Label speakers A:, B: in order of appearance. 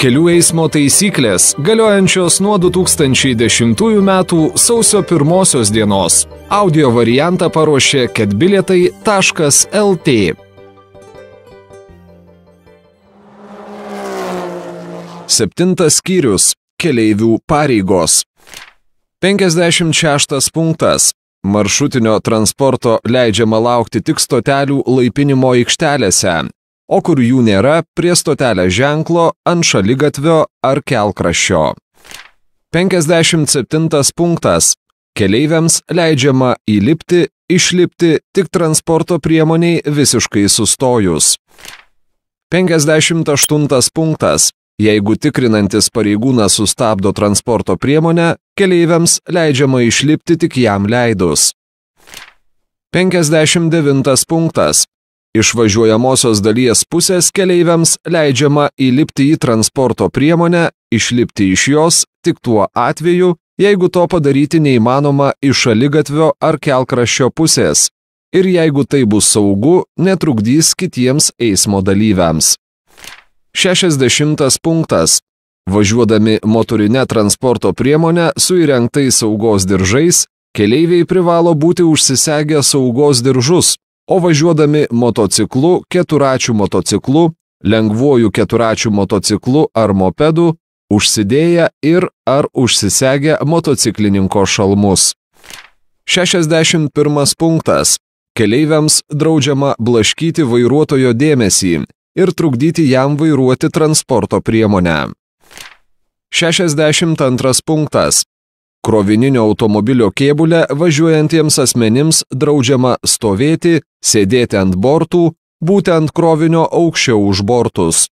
A: Kelių eismo taisyklės galiojančios nuo 2010 metų sausio 1 dienos. Audio variantą paruošė ketbilietai.lt. 7 skyrius – keleivių pareigos. 56 punktas. Maršrutinio transporto leidžiama laukti tik stotelių laipinimo aikštelėse, o kur jų nėra, prie stotelės ženklo, ant šaligatvio ar kelkraščio. 57 punktas. Keleiviams leidžiama įlipti, išlipti tik transporto priemoniai visiškai sustojus. 58 punktas. Jeigu tikrinantis pareigūnas sustabdo transporto priemonę, keleiviams leidžiama išlipti tik jam leidus. 59 punktas. Iš važiuojamosios dalies pusės keleiviams leidžiama įlipti į transporto priemonę, išlipti iš jos tik tuo atveju, jeigu to padaryti neįmanoma iš šaligatvio ar kelkraščio pusės ir jeigu tai bus saugu, netrukdys kitiems eismo dalyviams. 60 punktas. Važiuodami motorine transporto priemonę su įrengtais saugos diržais, keleiviai privalo būti užsisegę saugos diržus, o važiuodami motociklu, keturračiu motociklu, lengvuoju keturračiu motociklu ar mopedu, užsidėję ir ar užsisegę motociklininko šalmus. 61 punktas. Keleiviams draudžiama blaškyti vairuotojo dėmesį ir trukdyti jam vairuoti transporto priemonę. 62 punktas. Krovininio automobilio kėbule važiuojantiems asmenims draudžiama stovėti, sėdėti ant bortų, būti ant krovinio aukščiau už bortus.